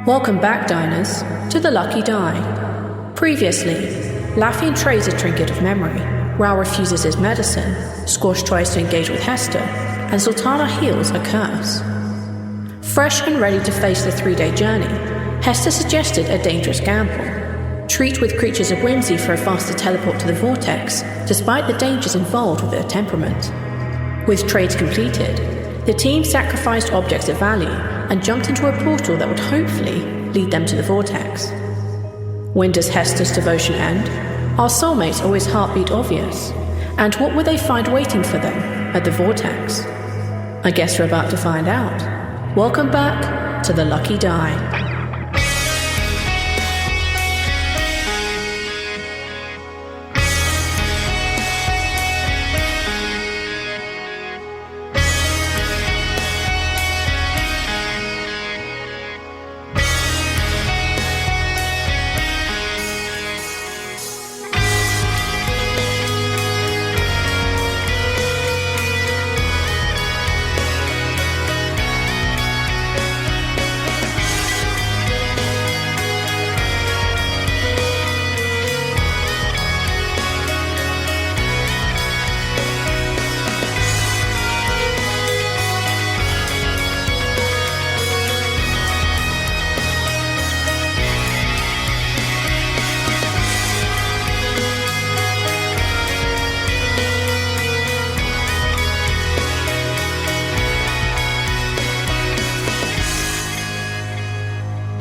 Welcome back, diners, to the Lucky Die. Previously, Lafian trades a trinket of memory, Rhal refuses his medicine, Squash tries to engage with Hester, and Zaltanna heals a curse. Fresh and ready to face the 3-day journey, Hester suggested a dangerous gamble. Treat with creatures of whimsy for a faster teleport to the Vortex, despite the dangers involved with their temperament. With trades completed, the team sacrificed objects of value and jumped into a portal that would hopefully lead them to the Vortex. When does Hester's devotion end? Are soulmates always heartbeat obvious? And what would they find waiting for them at the Vortex? I guess we're about to find out. Welcome back to the Lucky Die.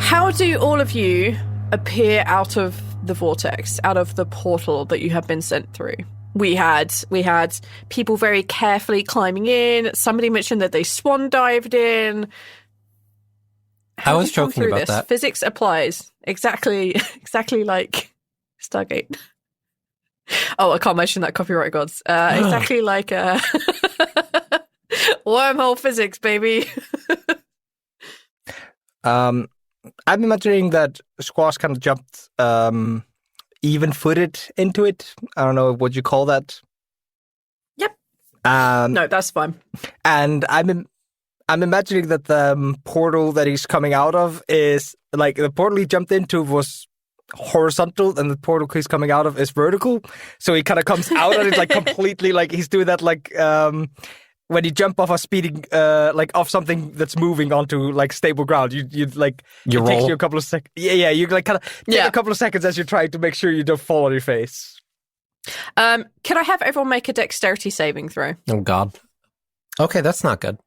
How do all of you appear out of the vortex, out of the portal that you have been sent through? We had people very carefully climbing in. Somebody mentioned that they swan dived in. I was joking about that. Physics applies exactly like Stargate. Oh, I can't mention that, copyright gods. Exactly like wormhole physics, baby. I'm imagining that Squash kind of jumped even-footed into it. I don't know what you call that. Yep. No, that's fine. And I'm imagining that the portal that he's coming out of is like the portal he jumped into was horizontal, and the portal he's coming out of is vertical. So he kind of comes out and it's like completely like he's doing that like when you jump off a speeding off something that's moving onto like stable ground. You like you it roll. takes you a couple of seconds. Yeah. You like kind of take a couple of seconds as you're trying to make sure you don't fall on your face. Can I have everyone make a dexterity saving throw? Oh, God. Okay, that's not good.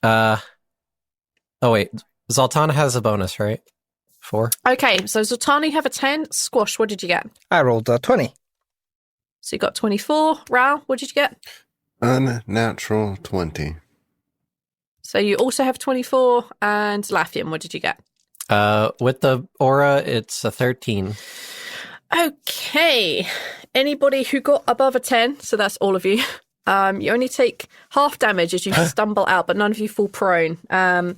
Oh, wait. Zaltanna has a bonus, right? 4? Okay, so Zaltanna, you have a 10. Squash, what did you get? I rolled a 20. So you got 24. Rhal, what did you get? Unnatural 20. So you also have 24. And Lafian, what did you get? With the aura, it's a 13. Okay. Anybody who got above a 10, so that's all of you, you only take half damage as you stumble out, but none of you fall prone. And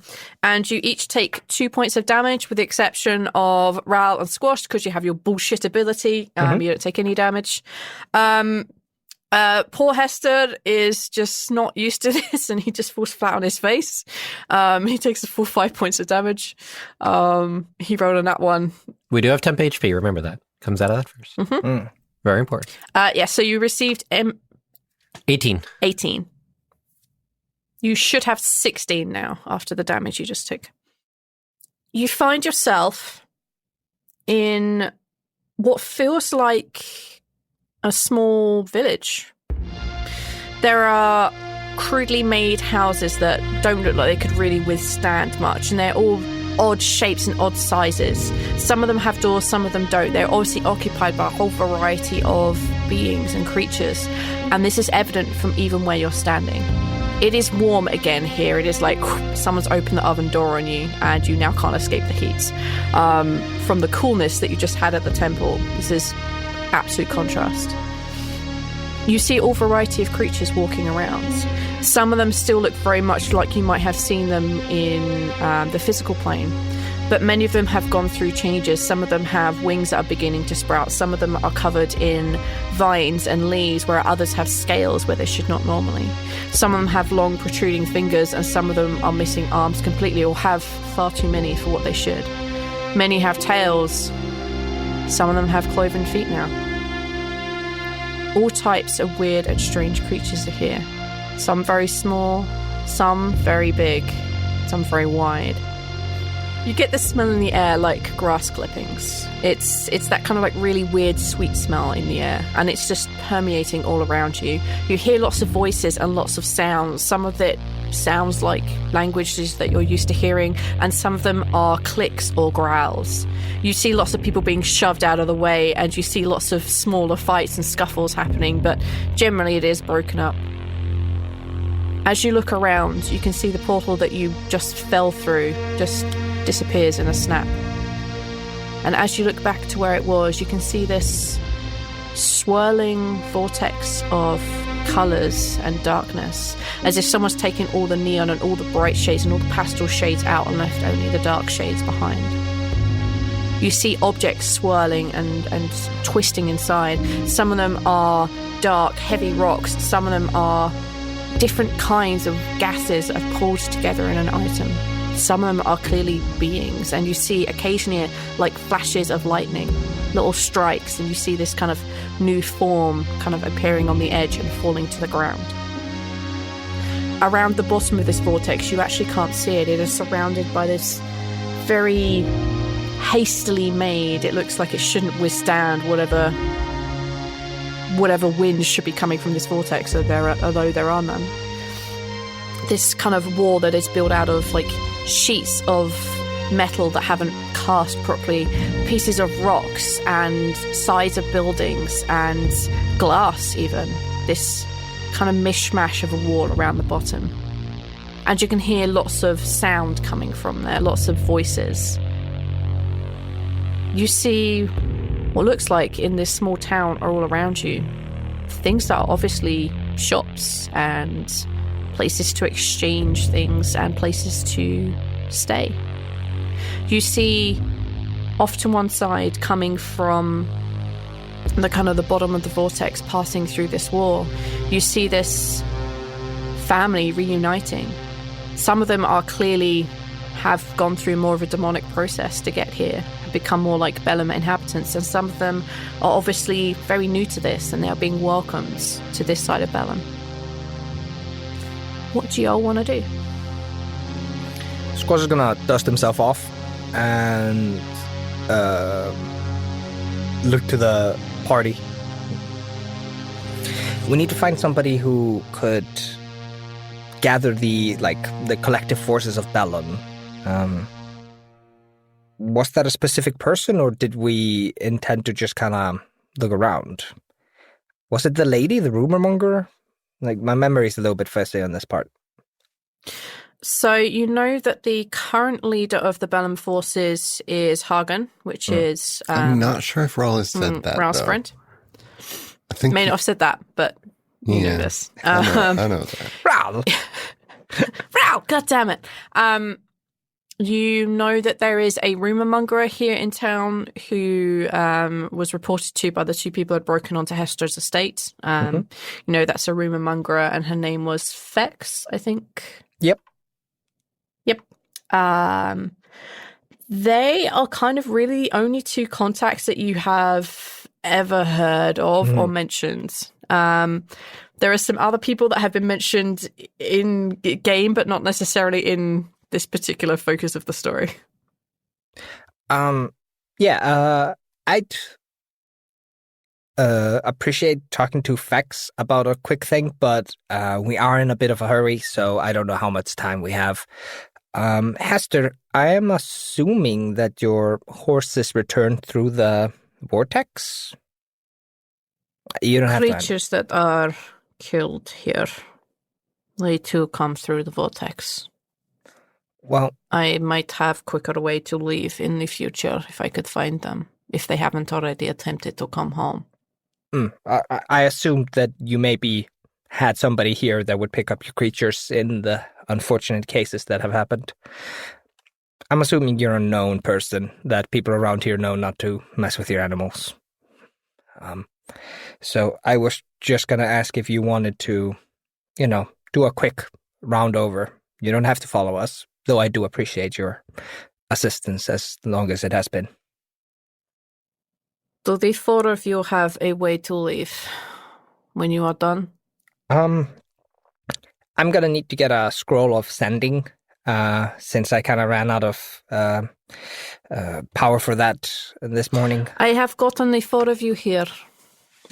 you each take 2 points of damage, with the exception of Rhal and Squash, because you have your bullshit ability. You don't take any damage. Poor Hester is just not used to this, and he just falls flat on his face. He takes a full 5 points of damage. He rolled on that one. We do have temp HP, remember that. Comes out of that first. Mm-hmm. Very important. So you received 18. You should have 16 now after the damage you just took. You find yourself in what feels like a small village. There are crudely made houses that don't look like they could really withstand much, and they're all odd shapes and odd sizes. Some of them have doors, some of them don't. They're obviously occupied by a whole variety of beings and creatures, and this is evident from even where you're standing. It is warm again here. It is like someone's opened the oven door on you, and you now can't escape the heat. From the coolness that you just had at the temple, this is absolute contrast. You see all variety of creatures walking around. Some of them still look very much like you might have seen them in the physical plane. but many of them have gone through changes. Some of them have wings that are beginning to sprout. Some of them are covered in vines and leaves, where others have scales where they should not normally. Some of them have long protruding fingers, and some of them are missing arms completely or have far too many for what they should. Many have tails. Some of them have cloven feet now. All types of weird and strange creatures are here. Some very small, some very big, some very wide. You get the smell in the air like grass clippings. It's that kind of like really weird sweet smell in the air, and it's just permeating all around you. You hear lots of voices and lots of sounds. Some of it sounds like languages that you're used to hearing, and some of them are clicks or growls. You see lots of people being shoved out of the way, and you see lots of smaller fights and scuffles happening, but generally it is broken up. As you look around, you can see the portal that you just fell through just disappears in a snap. And as you look back to where it was, you can see this swirling vortex of colours and darkness, as if someone's taken all the neon and all the bright shades and all the pastel shades out and left only the dark shades behind. You see objects swirling and twisting inside. Some of them are dark, heavy rocks. Some of them are different kinds of gases that have pulled together in an item. Some of them are clearly beings, and you see occasionally like flashes of lightning, little strikes, and you see this kind of new form kind of appearing on the edge and falling to the ground. Around the bottom of this vortex, you actually can't see it. It is surrounded by this very hastily made, it looks like it shouldn't withstand whatever winds should be coming from this vortex, although there are none. This kind of wall that is built out of like sheets of metal that haven't cast properly, pieces of rocks and sides of buildings and glass even. This kind of mishmash of a wall around the bottom. And you can hear lots of sound coming from there, lots of voices. You see what looks like in this small town are all around you. Things that are obviously shops and places to exchange things and places to stay. You see off to one side, coming from the kind of the bottom of the vortex, passing through this wall, you see this family reuniting. Some of them are clearly have gone through more of a demonic process to get here, have become more like Bellum inhabitants, and some of them are obviously very new to this and they are being welcomed to this side of Bellum. What do y'all want to do? Squash is gonna dust himself off and look to the party. We need to find somebody who could gather the collective forces of Bellum. Was that a specific person, or did we intend to just kind of look around? Was it the lady, the rumor monger? Like, my memory's a little bit fuzzy on this part. So you know that the current leader of the Bellum forces is Hagen, which is... I'm not sure if Rhal has said that, Rhal's though. friend. I think May not have said that, but you know this. I know that. Rhal! Rhal, God damn it. You know that there is a rumor monger here in town who was reported to by the two people who had broken onto Hester's estate. You know, that's a rumor monger, and her name was Fex, I think. Yep. They are kind of really the only two contacts that you have ever heard of or mentioned. There are some other people that have been mentioned in game, but not necessarily in this particular focus of the story. I'd appreciate talking to Fex about a quick thing, but we are in a bit of a hurry, so I don't know how much time we have. Hester, I am assuming that your horses returned through the vortex? You don't have Creatures that are killed here, they too come through the vortex. Well, I might have quicker way to leave in the future if I could find them, if they haven't already attempted to come home. I assumed that you maybe had somebody here that would pick up your creatures in the unfortunate cases that have happened. I'm assuming you're a known person, that people around here know not to mess with your animals. So I was just going to ask if you wanted to, do a quick round over. You don't have to follow us, though I do appreciate your assistance as long as it has been. Do the 4 of you have a way to leave when you are done? I'm going to need to get a scroll of sending, since I kind of ran out of power for that this morning. I have gotten the 4 of you here.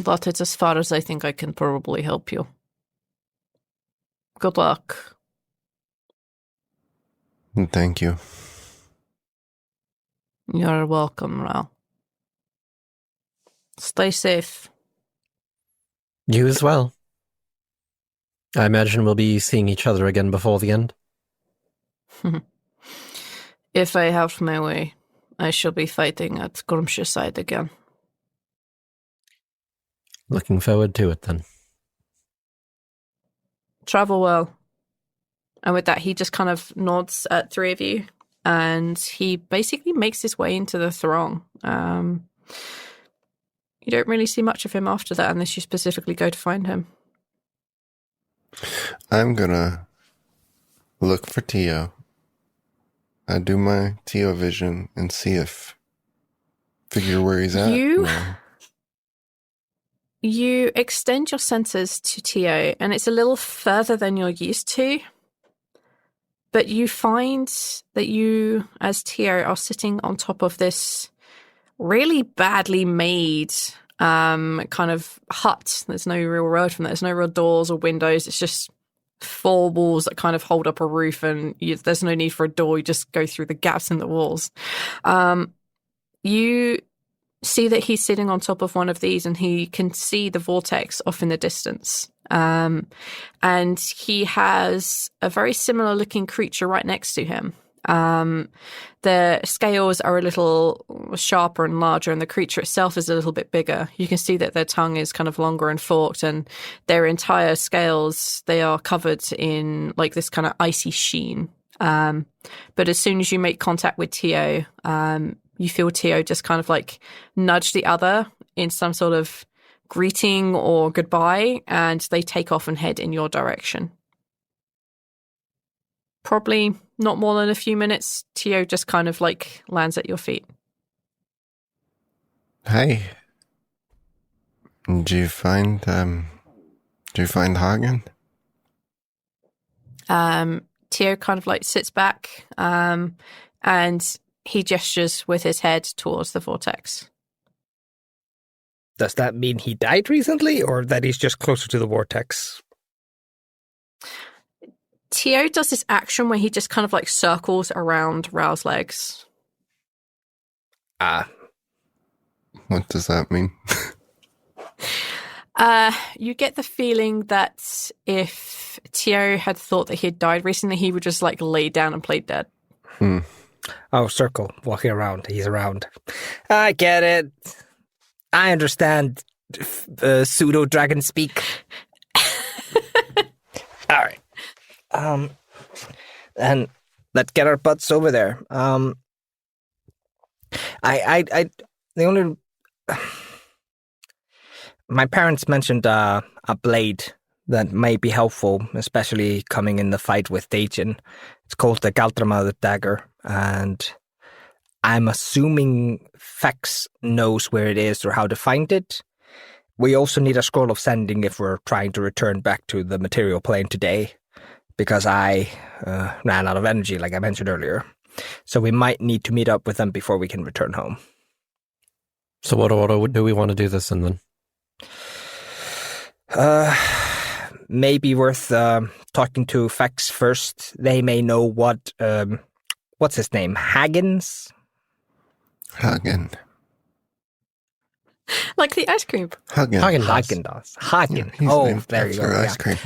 But it's as far as I think I can probably help you. Good luck. Thank you. You're welcome, Rhal. Stay safe. You as well. I imagine we'll be seeing each other again before the end. If I have my way, I shall be fighting at Grumsh's side again. Looking forward to it, then. Travel well. And with that, he just kind of nods at 3 of you, and he basically makes his way into the throng. You don't really see much of him after that unless you specifically go to find him. I'm gonna look for Tio. I do my Tio vision and figure where he's at. You extend your senses to Tio, and it's a little further than you're used to. But you find that you, as Tio, are sitting on top of this really badly made kind of hut. There's no real road from there. There's no real doors or windows. It's just 4 walls that kind of hold up a roof, and there's no need for a door. You just go through the gaps in the walls. You see that he's sitting on top of one of these, and he can see the vortex off in the distance. And he has a very similar looking creature right next to him. The scales are a little sharper and larger, and the creature itself is a little bit bigger. You can see that their tongue is kind of longer and forked, and their entire scales, they are covered in like this kind of icy sheen. But as soon as you make contact with Tio, you feel Tio just kind of like nudge the other in some sort of greeting or goodbye, and they take off and head in your direction. Probably not more than a few minutes, Tio just kind of like lands at your feet. Hey. Did you find Hagen? Tio kind of like sits back, and he gestures with his head towards the vortex. Does that mean he died recently, or that he's just closer to the vortex? Tio does this action where he just kind of like circles around Rhal's legs. What does that mean? You get the feeling that if Tio had thought that he had died recently, he would just like lay down and play dead. Oh, circle, walking around. He's around. I get it. I understand pseudo-dragon speak. All right. And let's get our butts over there. My parents mentioned a blade that may be helpful, especially coming in the fight with Dajan. It's called the Galdrama dagger, and I'm assuming Fex knows where it is or how to find it. We also need a scroll of sending if we're trying to return back to the material plane today, because I ran out of energy, like I mentioned earlier. So we might need to meet up with them before we can return home. So what order do we want to do this in, then? Maybe worth talking to Fex first. They may know what's his name? Hagen. Like the ice cream. Hagen. Hagen. Oh, there you go. Ice cream.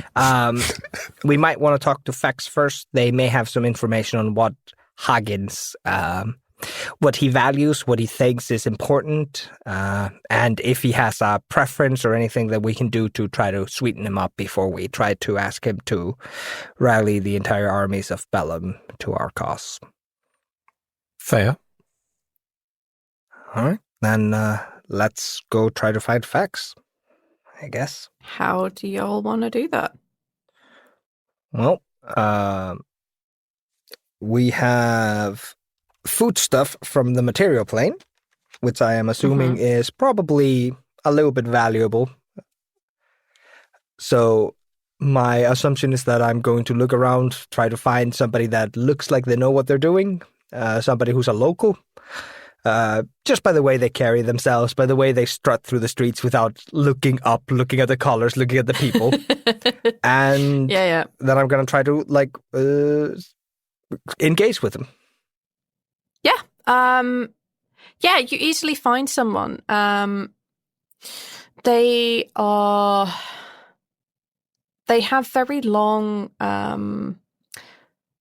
We might want to talk to Fex first. They may have some information on what Hagen's, what he values, what he thinks is important, and if he has a preference or anything that we can do to try to sweeten him up before we try to ask him to rally the entire armies of Bellum to our cause. Fair. All right, then let's go try to find facts, I guess. How do y'all want to do that? Well, we have foodstuff from the material plane, which I am assuming is probably a little bit valuable. So my assumption is that I'm going to look around, try to find somebody that looks like they know what they're doing, somebody who's a local, just by the way they carry themselves, by the way they strut through the streets without looking up, looking at the colors, looking at the people. And Yeah. then I'm going to try to, like, engage with them. Yeah, you easily find someone. They have very long,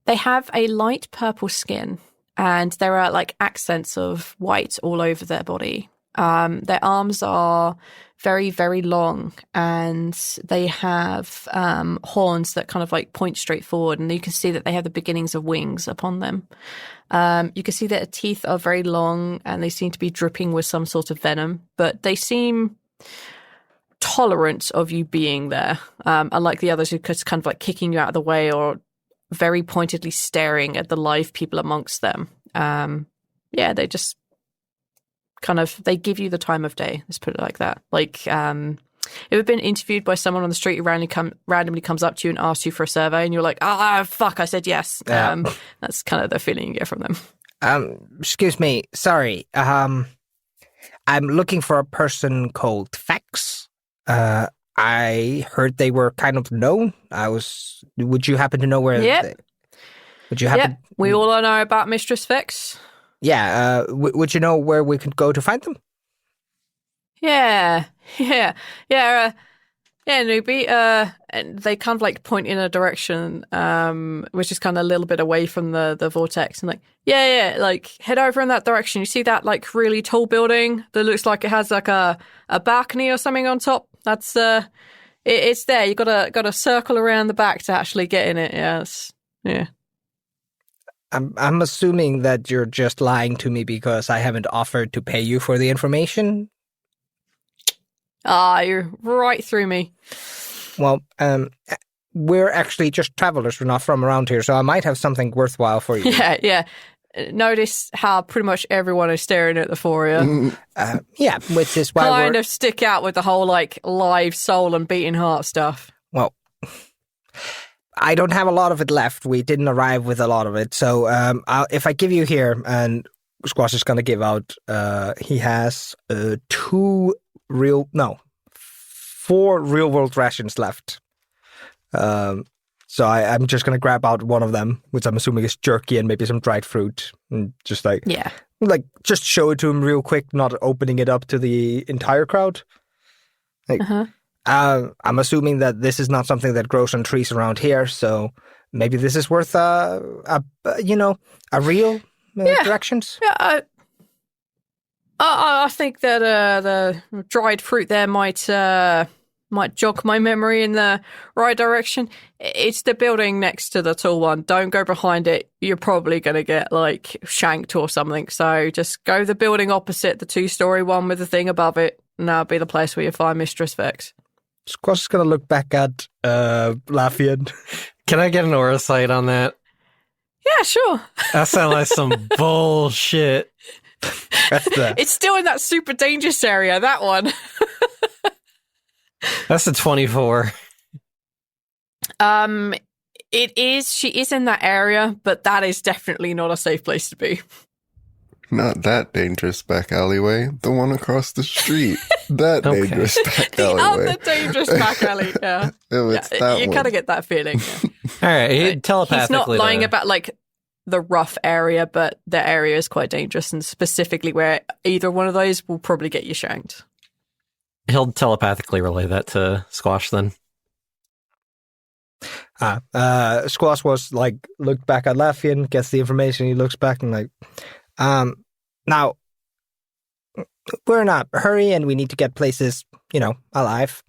they have a light purple skin, and there are like accents of white all over their body. Their arms are very, very long, and they have horns that kind of like point straight forward, and you can see that they have the beginnings of wings upon them. You can see that their teeth are very long, and they seem to be dripping with some sort of venom, but they seem tolerant of you being there, unlike the others who could kind of like kicking you out of the way or very pointedly staring at the live people amongst them. They just kind of, they give you the time of day, let's put it like that. Like, if you've been interviewed by someone on the street who randomly comes up to you and asks you for a survey, and you're like, fuck, I said yes. That's kind of the feeling you get from them. Excuse me, sorry. I'm looking for a person called Fax. I heard they were kind of known. Would you happen to know where? Yep. We all know about Mistress Fix. Yeah. Would you know where we could go to find them? Yeah, newbie. And they kind of like point in a direction, which is kind of a little bit away from the vortex, and like, like head over in that direction. You see that like really tall building that looks like it has like a balcony or something on top? That's it's there. You gotta circle around the back to actually get in it. Yeah. I'm assuming that you're just lying to me because I haven't offered to pay you for the information. You're right through me. Well, we're actually just travelers. We're not from around here, so I might have something worthwhile for you. Yeah. Notice how pretty much everyone is staring at the four of you. Yeah, which is why kind of stick out with the whole like live soul and beating heart stuff. Well, I don't have a lot of it left. We didn't arrive with a lot of it, so if I give you here, and Squash is going to give out, he has 4 real-world rations left. So I'm just going to grab out one of them, which I'm assuming is jerky and maybe some dried fruit. And just just show it to him real quick, not opening it up to the entire crowd. I'm assuming that this is not something that grows on trees around here, so maybe this is worth a real directions. Yeah, I think that the dried fruit there might jog my memory in the right direction. It's the building next to the tall one. Don't go behind it. You're probably going to get, like, shanked or something. So just go the building opposite, the 2-story one with the thing above it, and that'll be the place where you find Mistress Vex. Squash is going to look back at Lafian. Can I get an aura sight on that? Yeah, sure. That sounds like some bullshit. It's still in that super dangerous area, that one. That's a 24. It is. She is in that area, but that is definitely not a safe place to be. Not that dangerous back alleyway. The one across the street. That dangerous back alleyway. The other dangerous back alley, yeah. You kind of get that feeling. Yeah. All right, telepathically. He's not lying about, like, the rough area, but the area is quite dangerous, and specifically where either one of those will probably get you shanked. He'll telepathically relay that to Squash then. Squash was like, looked back at Lafian, gets the information, he looks back and like, now, we're in a hurry and we need to get places alive.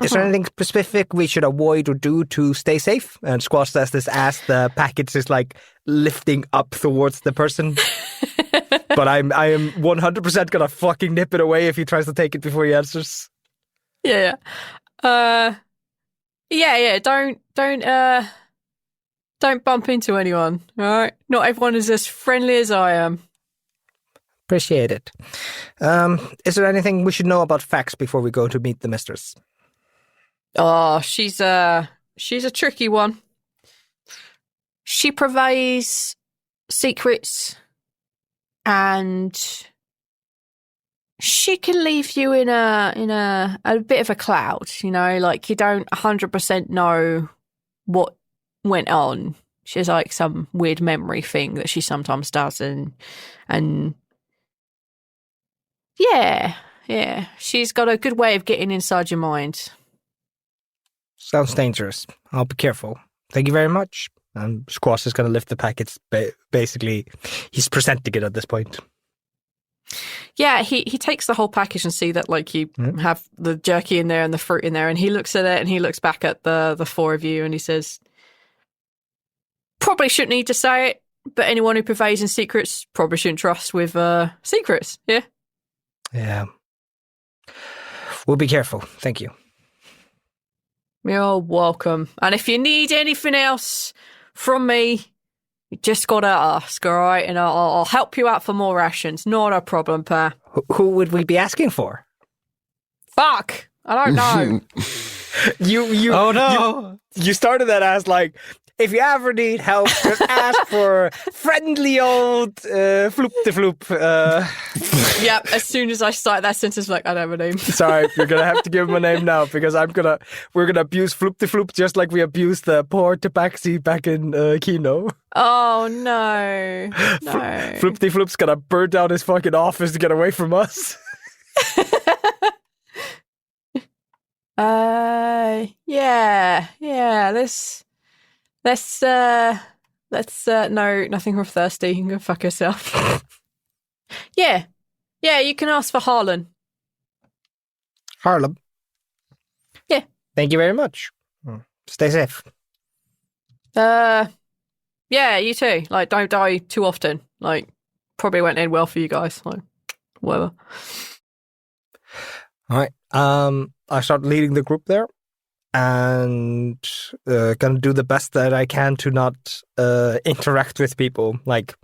Is there anything specific we should avoid or do to stay safe? And Squash says this as the package is like lifting up towards the person. But I am 100% gonna fucking nip it away if he tries to take it before he answers. Yeah. Don't bump into anyone, all right? Not everyone is as friendly as I am. Appreciate it. Is there anything we should know about Fax before we go to meet the Mistress? Oh, she's a tricky one. She purveys secrets, and she can leave you in a bit of a cloud, like you don't 100% know what went on. She's like some weird memory thing that she sometimes does, and yeah, she's got a good way of getting inside your mind. Sounds dangerous. I'll be careful. Thank you very much. Squash is going to lift the packets. Basically, he's presenting it at this point. Yeah, he takes the whole package and see that like you have the jerky in there and the fruit in there, and he looks at it and he looks back at the four of you and he says, probably shouldn't need to say it, but anyone who purveys in secrets probably shouldn't trust with secrets, yeah? Yeah. We'll be careful. Thank you. You're welcome. And if you need anything else from me, you just gotta ask, all right? And I'll help you out for more rations. Not a problem, Pa. Who would we be asking for? Fuck! I don't know. You. Oh no! You started that as like, if you ever need help, just ask for friendly old Floop de Floop. Yep, as soon as I start that sentence, like, I don't have a name. Sorry, you're going to have to give him a name now, because we're going to abuse Floop de Floop just like we abused the poor Tabaxi back in Kino. Oh, no. Floop de Floop's going to burn down his fucking office to get away from us. Yeah, Let's no, nothing from Thirsty. You can go fuck yourself. Yeah, you can ask for Harlan. Harlem. Yeah. Thank you very much. Stay safe. Yeah, you too. Like, don't die too often. Like, probably won't end well for you guys. Like, whatever. All right. I start leading the group there. And gonna do the best that I can to not interact with people. Like,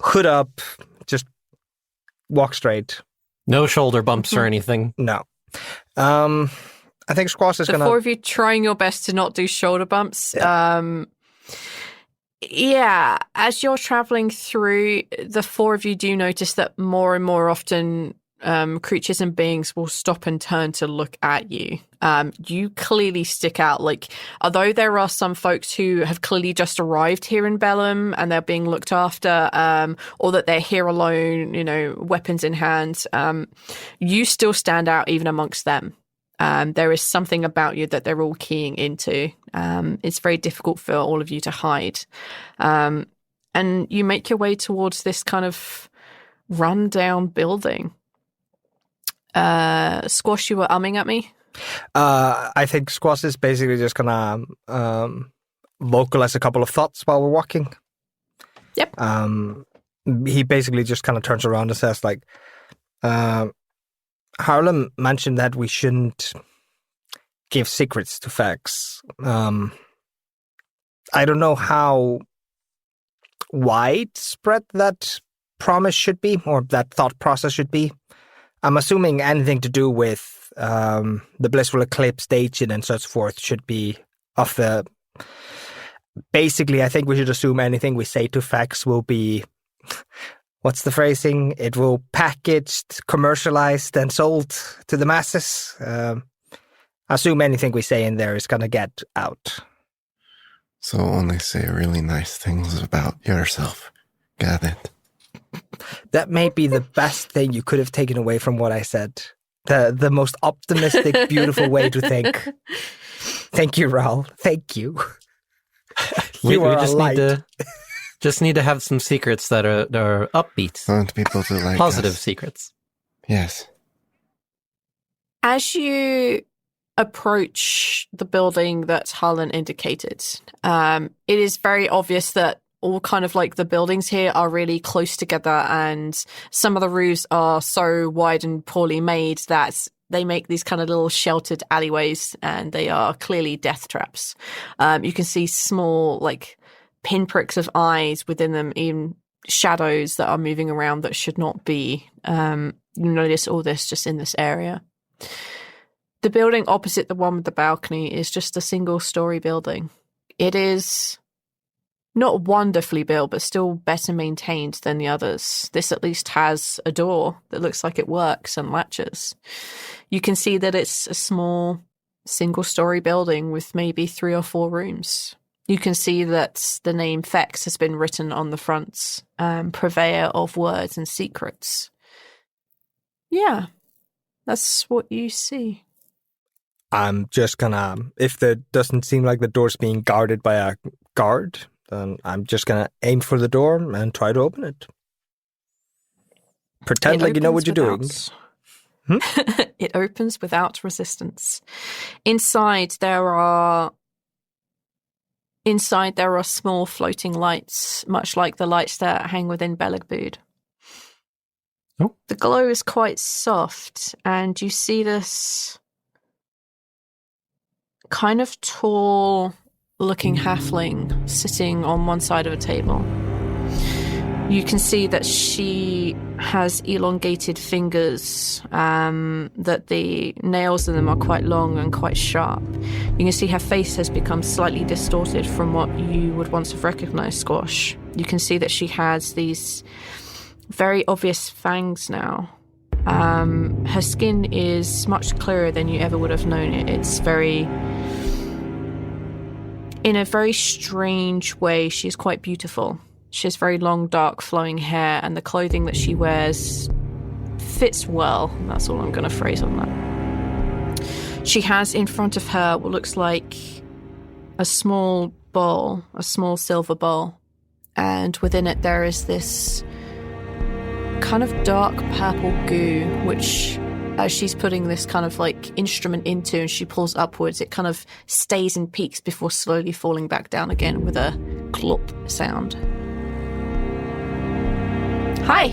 hood up, just walk straight. No shoulder bumps or anything. No. I think Squash is the gonna... four of you trying your best to not do shoulder bumps. Yeah, as you're traveling through, the four of you do notice that more and more often creatures and beings will stop and turn to look at you. You clearly stick out. Like, although there are some folks who have clearly just arrived here in Bellum and they're being looked after, or that they're here alone, weapons in hand, you still stand out even amongst them. There is something about you that they're all keying into. It's very difficult for all of you to hide. And you make your way towards this kind of run-down building. Squash, you were umming at me? I think Squash is basically just gonna vocalize a couple of thoughts while we're walking. Yep. He basically just kind of turns around and says, like, Harlem mentioned that we shouldn't give secrets to Fax. I don't know how widespread that promise should be, or that thought process should be. I'm assuming anything to do with the blissful eclipse, Dacian, and so forth should be of the... Basically, I think we should assume anything we say to Fax will be... What's the phrasing? It will packaged, commercialized, and sold to the masses. Assume anything we say in there is going to get out. So only say really nice things about yourself. Got it. That may be the best thing you could have taken away from what I said. The most optimistic, beautiful way to think. Thank you, Rhal. Thank you. We just need to have some secrets that are upbeat. I want people to like positive us. Secrets. Yes. As you approach the building that Harlan indicated, it is very obvious that all kind of like the buildings here are really close together, and some of the roofs are so wide and poorly made that they make these kind of little sheltered alleyways, and they are clearly death traps. You can see small like pinpricks of eyes within them, even shadows that are moving around that should not be. You notice all this just in this area. The building opposite the one with the balcony is just a single-story building. It is not wonderfully built, but still better maintained than the others. This at least has a door that looks like it works and latches. You can see that it's a small, single-story building with maybe 3 or 4 rooms. You can see that the name Fex has been written on the front, purveyor of words and secrets. Yeah, that's what you see. I'm just gonna, if there doesn't seem like the door's being guarded by a guard, then I'm just gonna aim for the door and try to open it. Pretend like you know what you're doing. It opens without resistance. Inside there are small floating lights, much like the lights that hang within Beligbud. Oh. The glow is quite soft, and you see this kind of tall-looking halfling sitting on one side of a table. You can see that she has elongated fingers, that the nails in them are quite long and quite sharp. You can see her face has become slightly distorted from what you would once have recognized Squash. You can see that she has these very obvious fangs now. Her skin is much clearer than you ever would have known it. It's in a very strange way, she's quite beautiful. She has very long, dark, flowing hair, and the clothing that she wears fits well. That's all I'm going to phrase on that. She has in front of her what looks like a small bowl, a small silver bowl, and within it there is this kind of dark purple goo, which as she's putting this kind of like instrument into and she pulls upwards, it kind of stays in peaks before slowly falling back down again with a clop sound. Hi.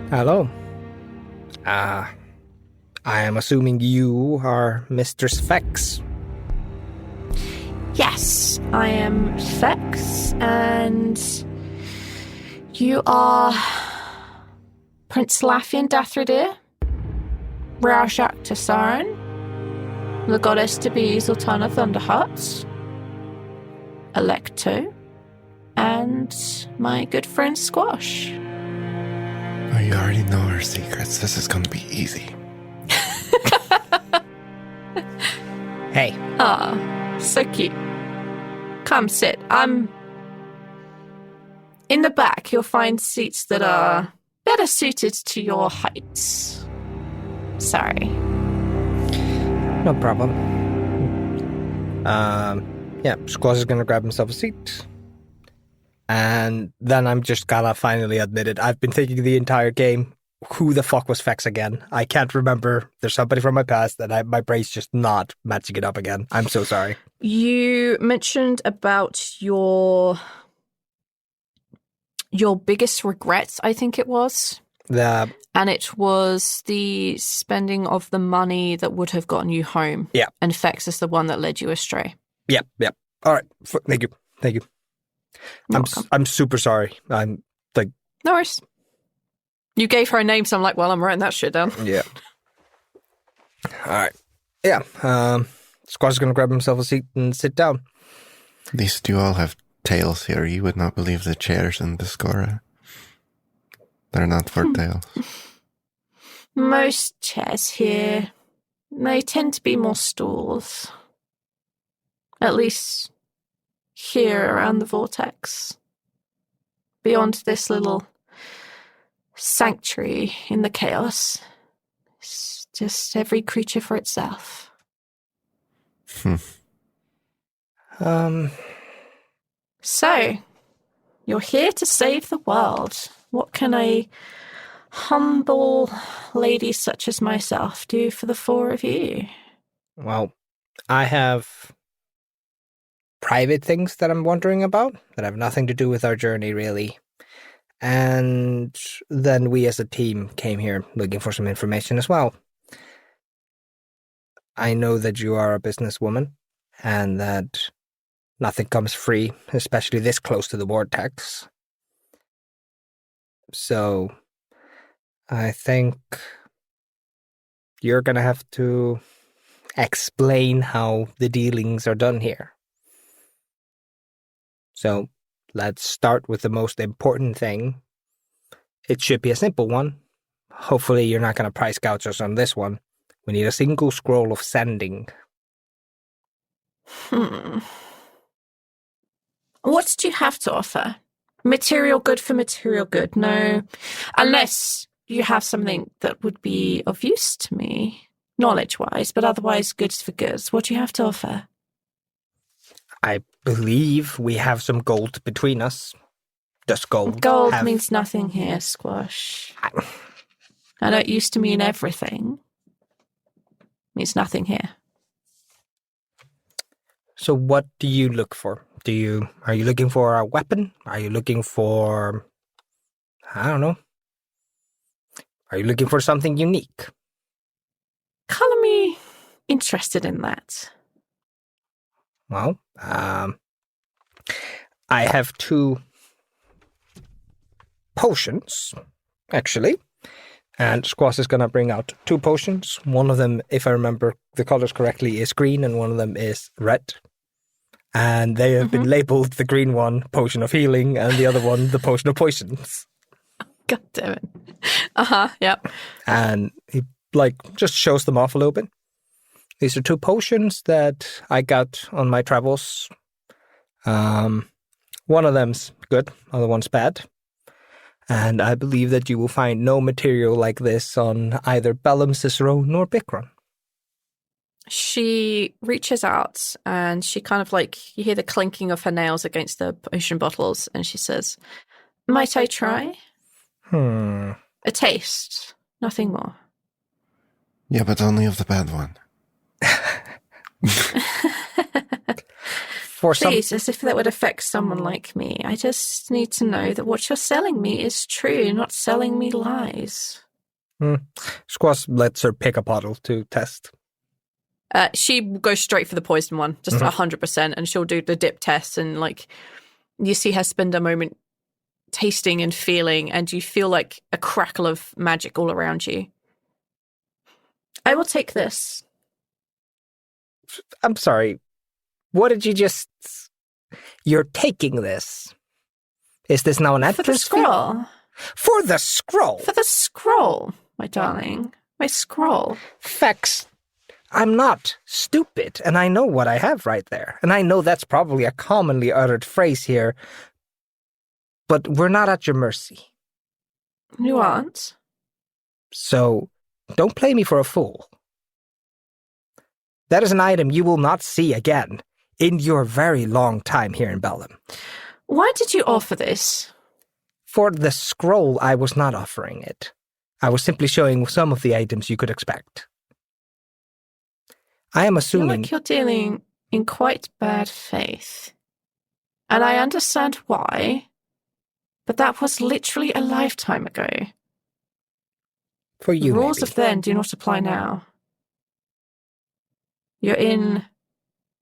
Hello. I am assuming you are Mistress Fex. Yes, I am Fex, and you are Prince Lafian Dathradir, Rhal Tasaran, the goddess to be Zaltanna Thunderhearts, Electo, and my good friend Squash. Oh, you already know our secrets. This is going to be easy. Hey. Ah, so cute. Come sit. In the back, you'll find seats that are better suited to your heights. Sorry. No problem. Yeah, Squash is gonna grab himself a seat. And then I'm just gonna finally admit it. I've been thinking the entire game, who the fuck was Fex again? I can't remember. There's somebody from my past, and my brain's just not matching it up again. I'm so sorry. You mentioned about your biggest regrets, I think it was. And it was the spending of the money that would have gotten you home. Yeah. And Fex is the one that led you astray. Yeah. All right. Thank you. I'm super sorry. I'm like... No worries. You gave her a name, so I'm like, well, I'm writing that shit down. Yeah. All right. Yeah. Squash is going to grab himself a seat and sit down. At least you all have tails here. You would not believe the chairs in Discora. They're not for tails. Most chairs here, they tend to be more stools. At least here around the Vortex. Beyond this little sanctuary in the chaos, it's just every creature for itself. So, you're here to save the world. What can a humble ladies such as myself do for the four of you? Well, I have private things that I'm wondering about that have nothing to do with our journey, really. And then we as a team came here looking for some information as well. I know that you are a businesswoman and that nothing comes free, especially this close to the Vortex. So I think you're going to have to explain how the dealings are done here. So let's start with the most important thing. It should be a simple one. Hopefully you're not going to price gouge us on this one. We need a single scroll of sending. What do you have to offer? Material good for material good, no. Unless you have something that would be of use to me, knowledge-wise, but otherwise goods for goods. What do you have to offer? I believe we have some gold between us. Does gold means nothing here, Squash. I know it used to mean everything. Means nothing here. So what do you look for? Are you looking for a weapon? Are you looking for, I don't know. Are you looking for something unique? Color me interested in that. Well, I have 2 potions, actually. And Squash is going to bring out 2 potions. One of them, if I remember the colors correctly, is green, and one of them is red. And they have been labeled the green one, Potion of Healing, and the other one, the Potion of Poisons. God damn it. Yep. And he, just shows them off a little bit. These are 2 potions that I got on my travels. One of them's good, other one's bad. And I believe that you will find no material like this on either Bellum, Cicero, nor Bikron. She reaches out and she kind of you hear the clinking of her nails against the potion bottles, and she says, "Might I try?" A taste, nothing more. Yeah, but only of the bad one. Please, as if that would affect someone like me. I just need to know that what you're selling me is true, not selling me lies. Squash lets her pick a bottle to test. She goes straight for the poison one, just 100%, and she'll do the dip test, and you see her spend a moment tasting and feeling, and you feel like a crackle of magic all around you. I will take this. I'm sorry. What did you just... You're taking this. Is this now an For the scroll. For the scroll? For the scroll, my darling. My scroll. Fex, I'm not stupid, and I know what I have right there. And I know that's probably a commonly uttered phrase here, but we're not at your mercy. You aren't? So, don't play me for a fool. That is an item you will not see again in your very long time here in Bellum. Why did you offer this? For the scroll, I was not offering it. I was simply showing some of the items you could expect. I am assuming... I feel like you're dealing in quite bad faith. And I understand why, but that was literally a lifetime ago. For you, the rules maybe. of then do not apply now. You're in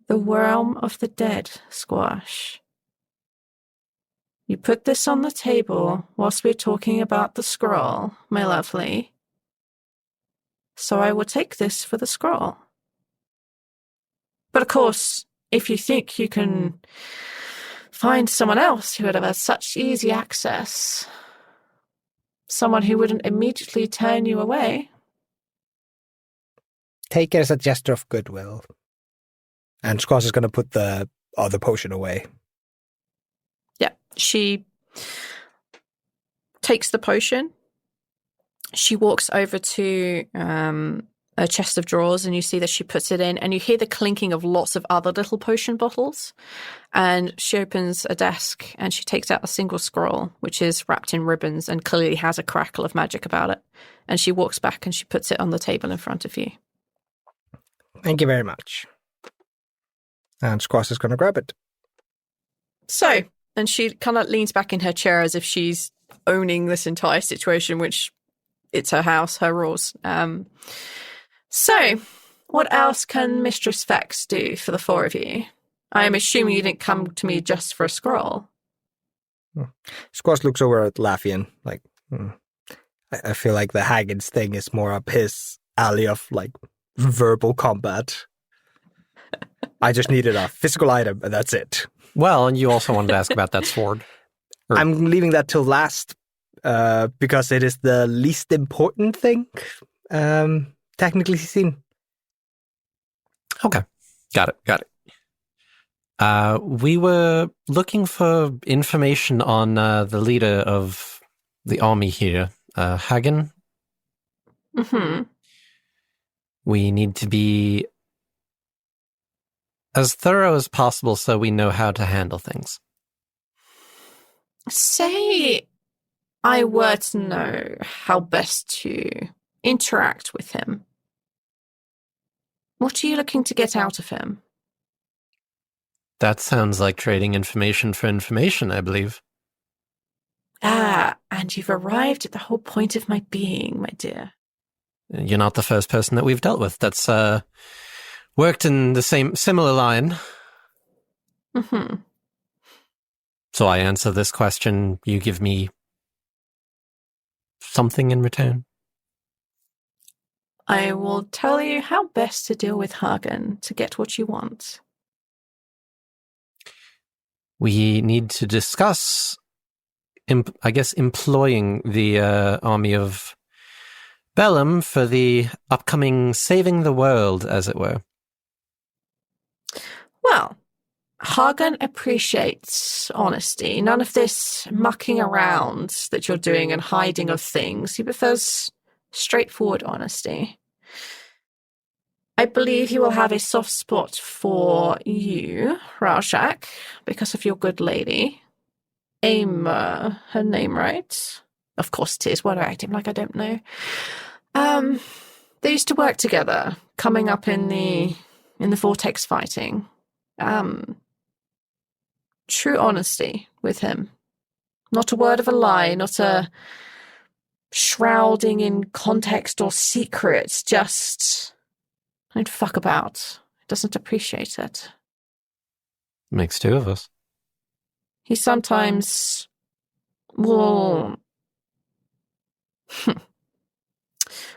the realm of the dead, Squash. You put this on the table whilst we're talking about the scroll, my lovely. So I will take this for the scroll. But of course, if you think you can find someone else who would have had such easy access, someone who wouldn't immediately turn you away. Take it as a gesture of goodwill. And Squash is going to put the other potion away. Yeah, she takes the potion. She walks over to a chest of drawers, and you see that she puts it in, and you hear the clinking of lots of other little potion bottles. And she opens a desk, and she takes out a single scroll, which is wrapped in ribbons and clearly has a crackle of magic about it. And she walks back, and she puts it on the table in front of you. Thank you very much. And Squash is going to grab it. So, and she kind of leans back in her chair as if she's owning this entire situation, which it's her house, her rules. So, what else can Mistress Vex do for the four of you? I am assuming you didn't come to me just for a scroll. Squash looks over at Lafian, like, I feel like the Haggins thing is more up his alley of, like, verbal combat. I just needed a physical item, and that's it. Well, and you also wanted to ask about that sword. I'm leaving that till last, because it is the least important thing, technically seen. Okay. Got it. We were looking for information on the leader of the army here, Hagen. Mm-hmm. We need to be as thorough as possible so we know how to handle things. Say I were to know how best to interact with him. What are you looking to get out of him? That sounds like trading information for information, I believe. And you've arrived at the whole point of my being, my dear. You're not the first person that we've dealt with that's worked in the similar line. Mm-hmm. So I answer this question, you give me something in return? I will tell you how best to deal with Hagen to get what you want. We need to discuss, employing the army of Bellum for the upcoming saving the world, as it were. Well, Hagen appreciates honesty. None of this mucking around that you're doing and hiding of things. He prefers straightforward honesty. I believe he will have a soft spot for you, Rhal, because of your good lady. Aimer, her name, right? Of course it is. Why do I act him like I don't know? They used to work together, coming up in the Vortex fighting. True honesty with him. Not a word of a lie, not a shrouding in context or secrets, just don't fuck about. He doesn't appreciate it. Makes two of us. He sometimes will...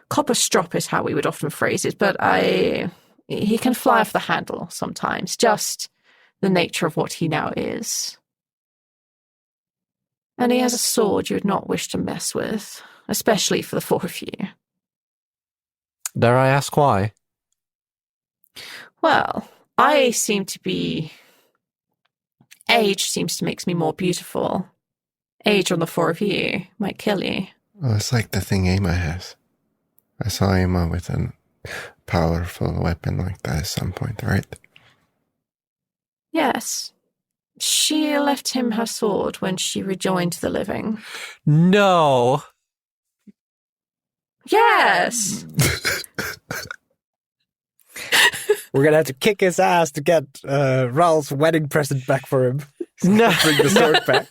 Copper strop is how we would often phrase it, but he can fly off the handle sometimes, just the nature of what he now is. And he has a sword you would not wish to mess with, especially for the four of you. Dare I ask why? Well, I seem to be... Age seems to make me more beautiful. Age on the four of you might kill you. Well, it's like the thing Emma has. I saw Emma with a powerful weapon like that at some point, right? Yes. She left him her sword when she rejoined the living. No! Yes! We're going to have to kick his ass to get Rhal's wedding present back for him. No. Bring the sword back.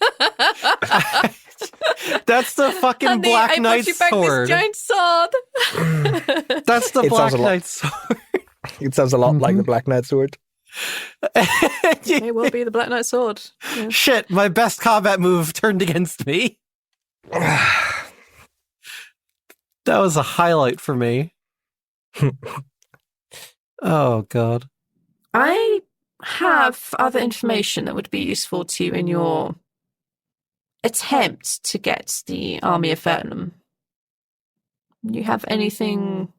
That's the fucking Honey, Black I brought Knight's you back sword. this giant sword. That's the Black Knight's sword. It sounds a lot like the Black Knight sword. It will be the Black Knight sword. Yeah. Shit, my best combat move turned against me. That was a highlight for me. Oh, God. I have other information that would be useful to you in your attempt to get the army of Vernon. You have anything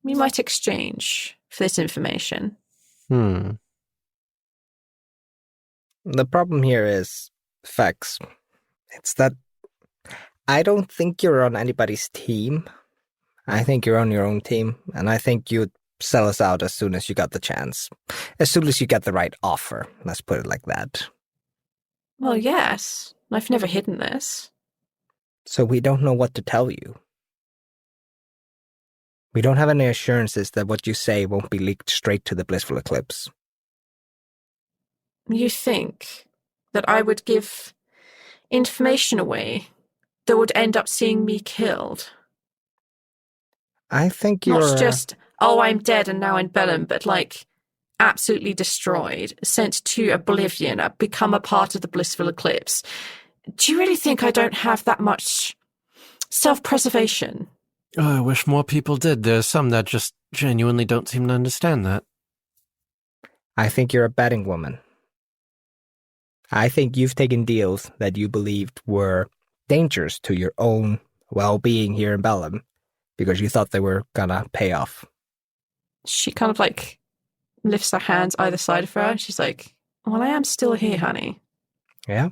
you might exchange for this information? The problem here is facts. It's that I don't think you're on anybody's team. I think you're on your own team, and I think you'd sell us out as soon as you got the chance. As soon as you get the right offer, let's put it like that. Well, yes. I've never hidden this. So we don't know what to tell you. We don't have any assurances that what you say won't be leaked straight to the Blissful Eclipse. You think that I would give information away that would end up seeing me killed? I think you're... Not just, oh, I'm dead and now in Bellum, but like absolutely destroyed, sent to oblivion, become a part of the Blissful Eclipse. Do you really think I don't have that much self-preservation? Oh, I wish more people did. There's some that just genuinely don't seem to understand that. I think you're a betting woman. I think you've taken deals that you believed were dangerous to your own well-being here in Bellum because you thought they were gonna pay off. She kind of like lifts her hands either side of her and she's like, well, I am still here, honey. Yeah.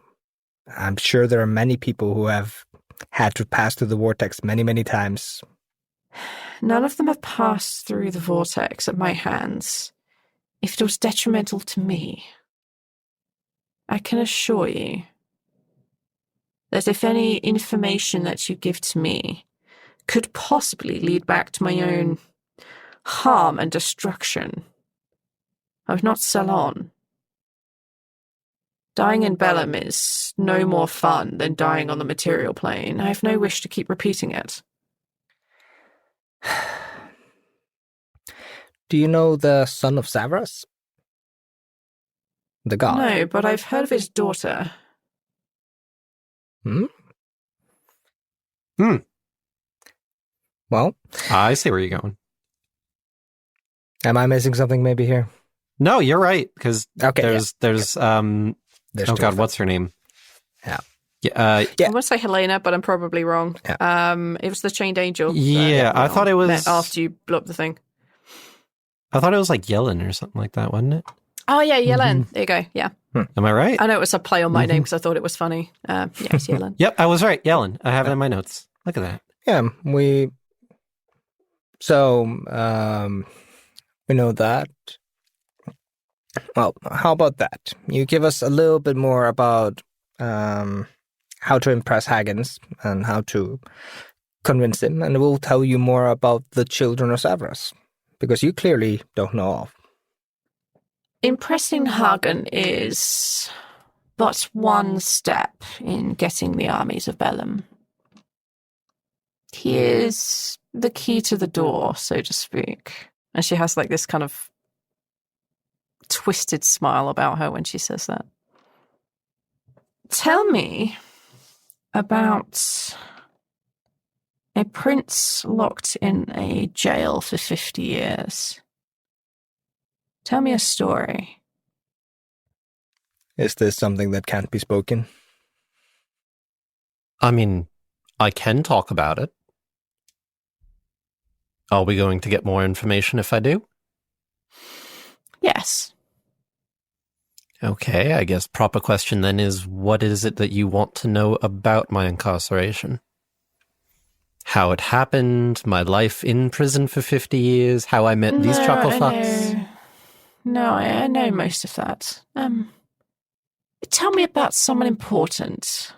I'm sure there are many people who have had to pass through the Vortex many, many times. None of them have passed through the Vortex at my hands if it was detrimental to me. I can assure you that if any information that you give to me could possibly lead back to my own harm and destruction, I would not sell on. Dying in Bellum is no more fun than dying on the material plane. I have no wish to keep repeating it. Do you know the son of Savras? The god? No, but I've heard of his daughter. Hmm? Hmm. Well, I see where you're going. am I missing something maybe here? No, you're right, because Okay, there's There's oh two god, of them. what's her name? Yeah. Yeah, I want to say Helena, but I'm probably wrong. It was the Chained Angel. yeah, I thought it was met after you blew up the thing. I thought it was like Yellen or something like that, wasn't it? Oh, yeah, Yellen. There you go, yeah. Am I right? I know it was a play on my name because I thought it was funny. Yes, Yellen. Yep, I was right. Yellen. I have it in my notes. Look at that. Yeah, we know that. Well, how about that? You give us a little bit more about how to impress Haggins and how to convince him, and we'll tell you more about the children of Savras, because you clearly don't know all. Impressing Hagen is but one step in getting the armies of Bellum. He is the key to the door, so to speak. And she has like this kind of twisted smile about her when she says that. Tell me about a prince locked in a jail for 50 years. Tell me a story. Is this something that can't be spoken? I mean, I can talk about it. Are we going to get more information if I do? Yes. Okay, I guess proper question then is, what is it that you want to know about my incarceration? How it happened, my life in prison for 50 years, how I met these chuckle fucks? No, I know most of that. Tell me about someone important.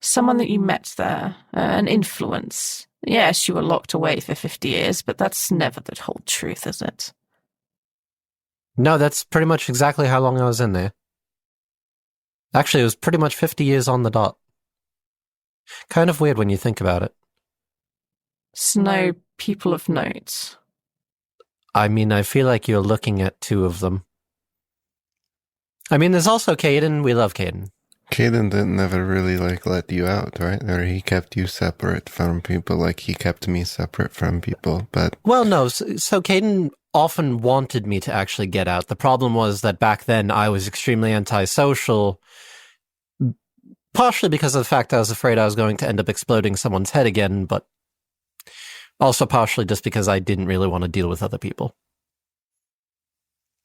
Someone that you met there, an influence. Yes, you were locked away for 50 years, but that's never the whole truth, is it? No, that's pretty much exactly how long I was in there. Actually, it was pretty much 50 years on the dot. Kind of weird when you think about it. No people of note. I mean, I feel like you're looking at two of them. I mean, there's also Caden. We love Caden. Caden didn't never really let you out, right? Or he kept you separate from people, like he kept me separate from people, but... Well, no, so Caden often wanted me to actually get out. The problem was that back then I was extremely antisocial, partially because of the fact I was afraid I was going to end up exploding someone's head again, but also partially just because I didn't really want to deal with other people.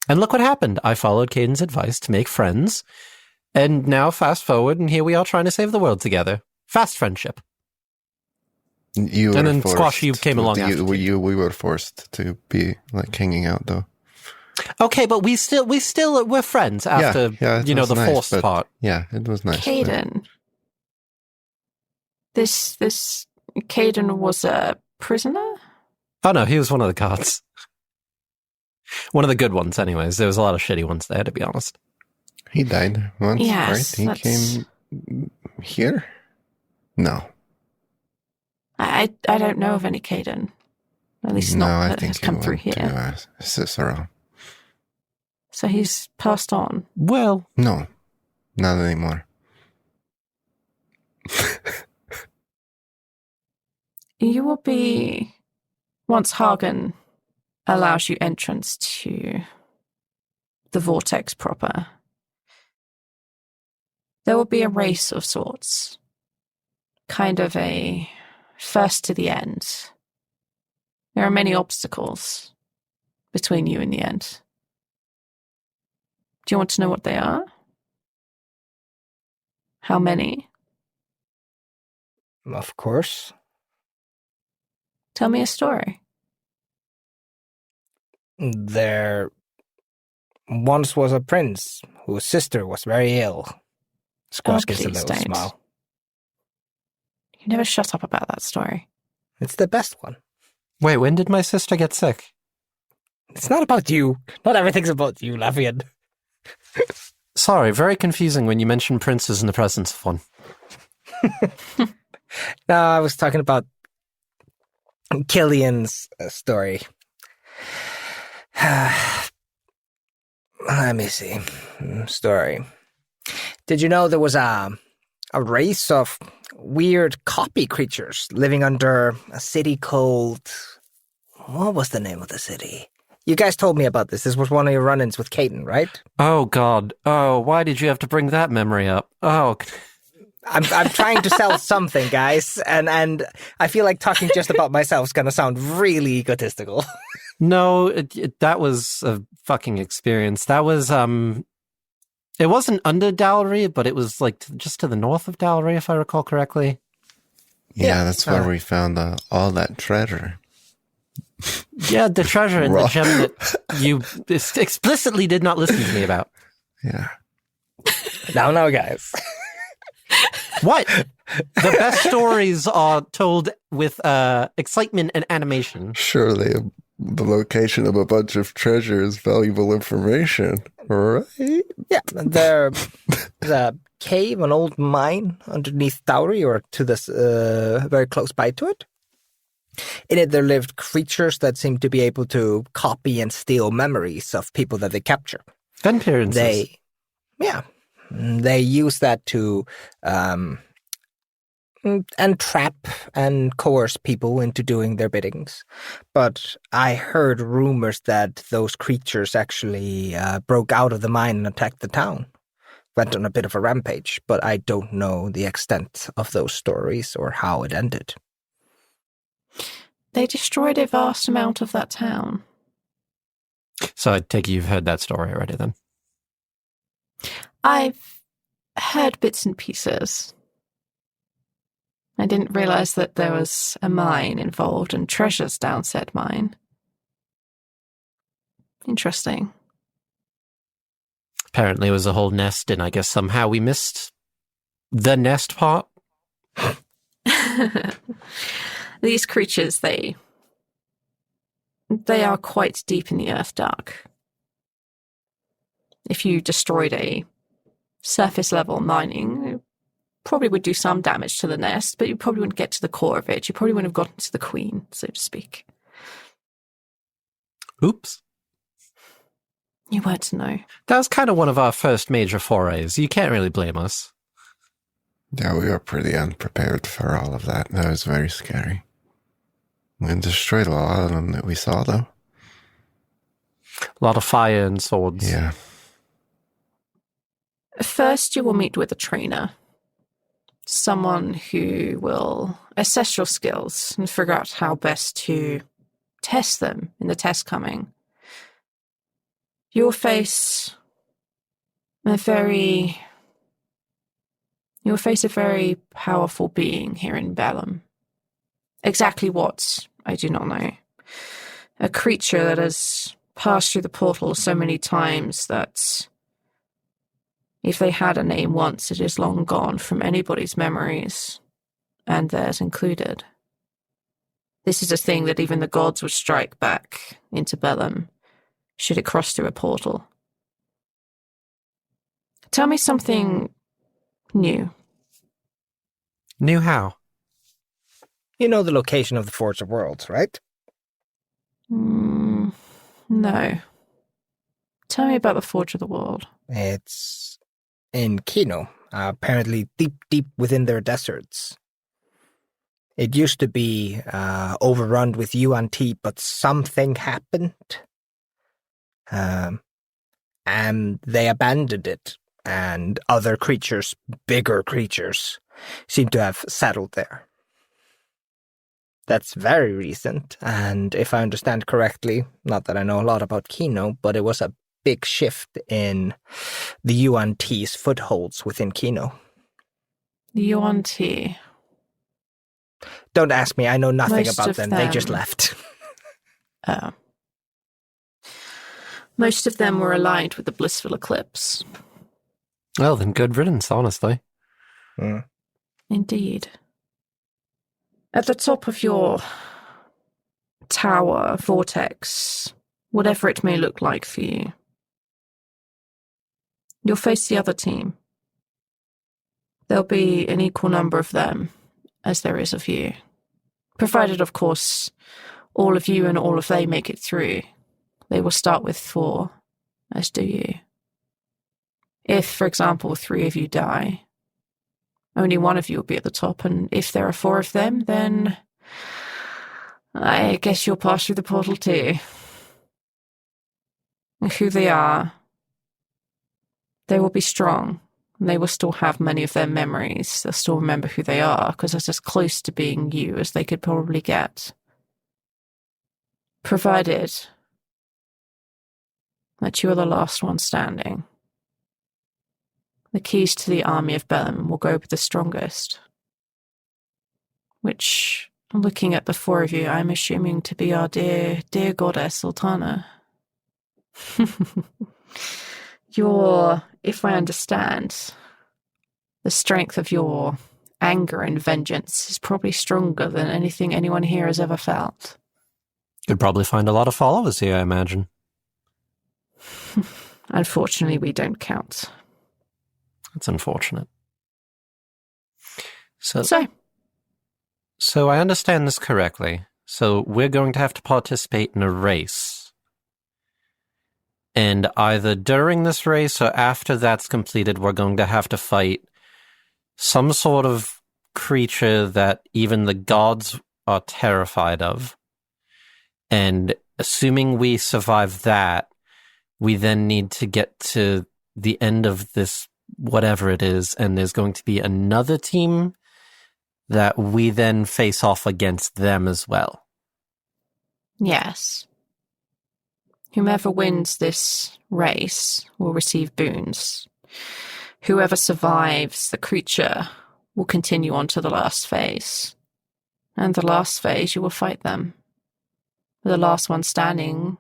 And look what happened. I followed Caden's advice to make friends, and now fast forward, and here we are trying to save the world together. Fast friendship. You were And then forced Squash, you came to- along you- after me. We were forced to be like hanging out, though. Okay, but we're friends after it was the nice, forced but- part. Yeah, it was nice. but- Caden. This Caden was a prisoner? Oh no, he was one of the guards. One of the good ones, anyways. There was a lot of shitty ones there, to be honest. He died once, Yes, right? He came here? No. I don't know of any Caden. At least No, not I that think has he come through went here. to Cicero. So he's passed on. Well, No, not anymore. You will be... Once Hagen allows you entrance to the Vortex proper, there will be a race of sorts. Kind of a first to the end. There are many obstacles between you and the end. Do you want to know what they are? How many? Of course. Tell me a story. There once was a prince whose sister was very ill. Squash gives a please little don't. smile. You never shut up about that story. It's the best one. wait, when did my sister get sick? It's not about you. Not everything's about you, Lafian. Sorry, very confusing when you mention princes in the presence of one. No, I was talking about Killian's story. Let me see. Story. Did you know there was a race of weird copy creatures living under a city called... What was the name of the city? You guys told me about this. This was one of your run-ins with Caden, right? Oh, God. Oh, why did you have to bring that memory up? Oh, I'm trying to sell something, guys, and I feel like talking just about myself is going to sound really egotistical. no, that was a fucking experience. That was, it wasn't under Dowry, but it was like just to the north of Dowry, if I recall correctly. Yeah, that's where we found all that treasure. Yeah, the treasure and the Raw. gem that you explicitly did not listen to me about. Yeah. No, guys. What? The best stories are told with excitement and animation. Surely the location of a bunch of treasure is valuable information, right? Yeah, there's a cave, an old mine underneath Dowry, or to this, very close by to it. In it, there lived creatures that seemed to be able to copy and steal memories of people that they capture. Appearances. They use that to entrap and coerce people into doing their biddings. But I heard rumors that those creatures actually broke out of the mine and attacked the town. Went on a bit of a rampage, but I don't know the extent of those stories or how it ended. They destroyed a vast amount of that town. So I take it you've heard that story already then. I've heard bits and pieces. I didn't realize that there was a mine involved and treasures down said mine. Interesting. Apparently it was a whole nest, and I guess somehow we missed the nest part. These creatures, they are quite deep in the earth dark. If you destroyed a surface level mining, it probably would do some damage to the nest, but you probably wouldn't get to the core of it. You probably wouldn't have gotten to the queen, so to speak. Oops. You weren't to know. That was kind of one of our first major forays. You can't really blame us. Yeah, we were pretty unprepared for all of that. That was very scary. We destroyed a lot of them that we saw, though. A lot of fire and swords. Yeah. First, you will meet with a trainer. Someone who will assess your skills and figure out how best to test them in the test coming. You'll face a very powerful being here in Bellum. Exactly what, I do not know. A creature that has passed through the portal so many times that if they had a name once, it is long gone from anybody's memories, and theirs included. This is a thing that even the gods would strike back into Bellum, should it cross through a portal. Tell me something new. New how? You know the location of the Forge of Worlds, right? No. Tell me about the Forge of the World. It's in Kino, apparently deep, deep within their deserts. It used to be overrun with UNT, but something happened. And they abandoned it, and other creatures, bigger creatures, seem to have settled there. That's very recent, and if I understand correctly, not that I know a lot about Kino, but it was a big shift in the UNT's footholds within Kino. The UNT. Don't ask me, I know nothing Most about of them. They just left. Oh. Most of them were aligned with the Blissful Eclipse. Well, then good riddance, honestly. Indeed. At the top of your tower, Vortex, whatever it may look like for you, you'll face the other team. There'll be an equal number of them as there is of you. Provided, of course, all of you and all of they make it through. They will start with 4, as do you. If, for example, 3 of you die, only 1 of you will be at the top, and if there are 4 of them, then I guess you'll pass through the portal too. And who they are, they will be strong, and they will still have many of their memories. They'll still remember who they are, because that's as close to being you as they could probably get. Provided that you are the last one standing. The keys to the army of Bellum will go with the strongest, which, looking at the 4 of you, I'm assuming to be our dear, dear goddess Zaltanna. If I understand, the strength of your anger and vengeance is probably stronger than anything anyone here has ever felt. You'd probably find a lot of followers here, I imagine. Unfortunately, we don't count. That's unfortunate. So I understand this correctly. So we're going to have to participate in a race. And either during this race or after that's completed, we're going to have to fight some sort of creature that even the gods are terrified of. And assuming we survive that, we then need to get to the end of this, whatever it is, and there's going to be another team that we then face off against them as well. Yes. Whomever wins this race will receive boons. Whoever survives the creature will continue on to the last phase. And the last phase, you will fight them. The last one standing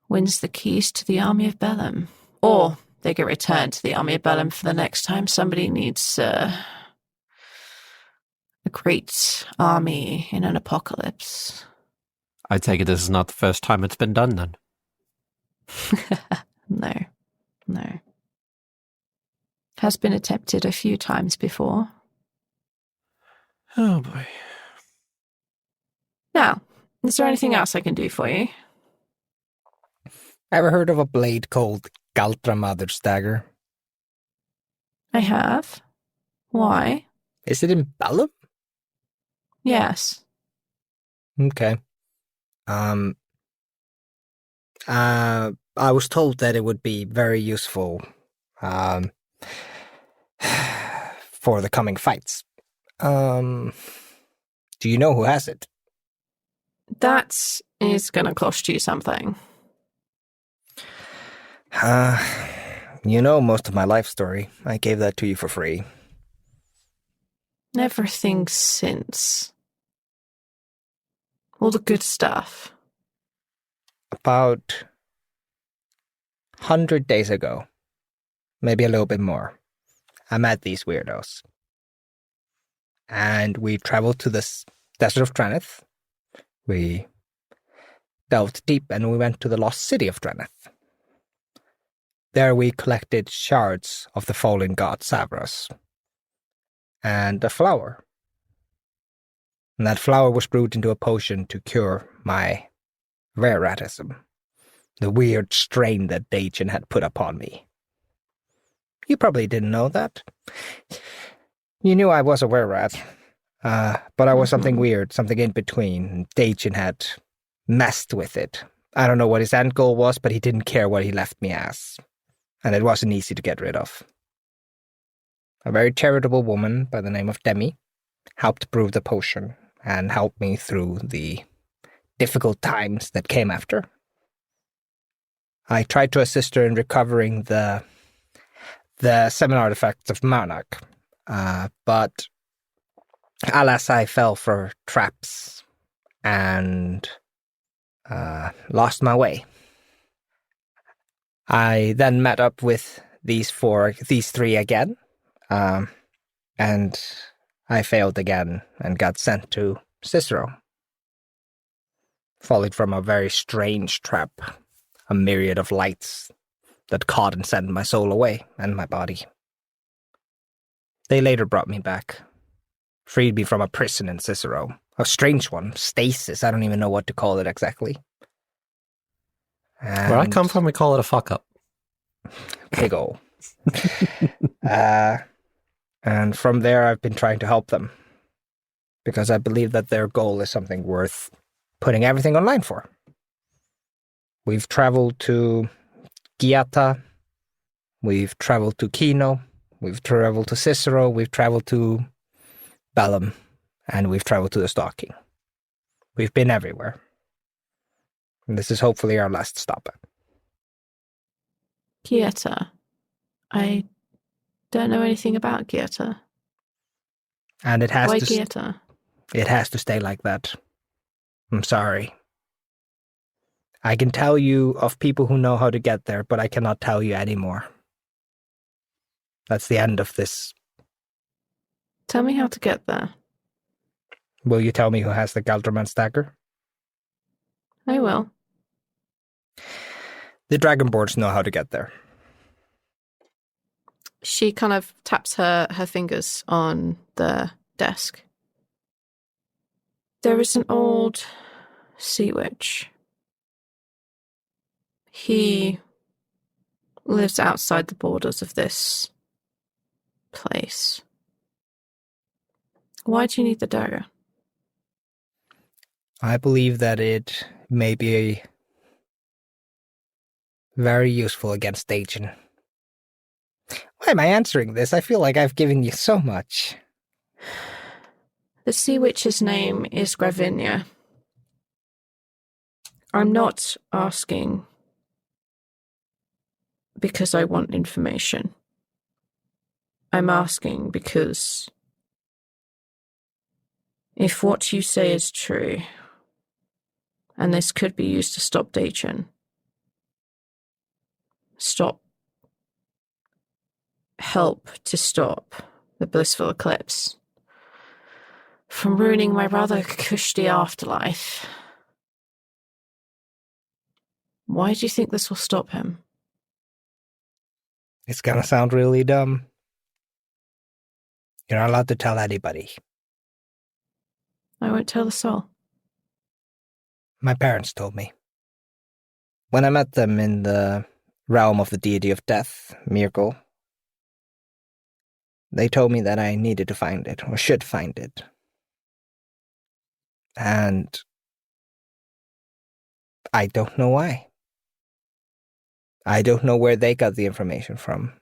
wins the keys to the army of Bellum. Or they get returned to the army of Bellum for the next time somebody needs a great army in an apocalypse. I take it this is not the first time it's been done, then? No. Has been attempted a few times before. Oh, boy. Now, is there anything else I can do for you? Ever heard of a blade called Galtramadur's dagger? I have. Why? Is it in Bellum? Yes. Okay. I was told that it would be very useful for the coming fights. Do you know who has it? That is going to cost you something. You know most of my life story. I gave that to you for free. Everything since All the good stuff. About 100 days ago, maybe a little bit more, I met these weirdos. And we traveled to this desert of Traneth. We delved deep and we went to the lost city of Traneth. There we collected shards of the fallen god Savras and a flower. And that flower was brewed into a potion to cure my raratism, the weird strain that Dajan had put upon me. You probably didn't know that. You knew I was a were-rat, but I was something weird, something in between. Dajan had messed with it. I don't know what his end goal was, but he didn't care what he left me as. And it wasn't easy to get rid of. A very charitable woman by the name of Demi helped brew the potion and helped me through the difficult times that came after. I tried to assist her in recovering the seven artifacts of Marnak, but alas, I fell for traps and lost my way. I then met up with these three again, and I failed again and got sent to Cicero. Falling from a very strange trap, a myriad of lights that caught and sent my soul away and my body. They later brought me back, freed me from a prison in Cicero, a strange one, stasis, I don't even know what to call it exactly. Where I come from, we call it a fuck-up. Big ol'. And from there, I've been trying to help them, because I believe that their goal is something worth putting everything online for. We've traveled to Giata, we've traveled to Kino, we've traveled to Cicero, we've traveled to Bellum, and we've traveled to the Stalking. We've been everywhere. And this is hopefully our last stop. Gieta. I don't know anything about Gieta. And it has Why to Gieta? It has to stay like that. I'm sorry. I can tell you of people who know how to get there, but I cannot tell you anymore. That's the end of this. Tell me how to get there. Will you tell me who has the Galdraman's dagger? I will. The Dragonborns know how to get there. She kind of taps her fingers on the desk. There is an old sea witch. He lives outside the borders of this place. Why do you need the dagger? I believe that it may be very useful against Dajan. Why am I answering this? I feel like I've given you so much. The sea witch's name is Gravinia. I'm not asking because I want information. I'm asking because if what you say is true, and this could be used to stop Dajan, help to stop the blissful eclipse from ruining my rather cushy afterlife. Why do you think this will stop him? It's gonna sound really dumb. You're not allowed to tell anybody. I won't tell a soul. My parents told me. When I met them in the realm of the deity of death, Mirkle, they told me that I needed to find it, or should find it. And I don't know why. I don't know where they got the information from.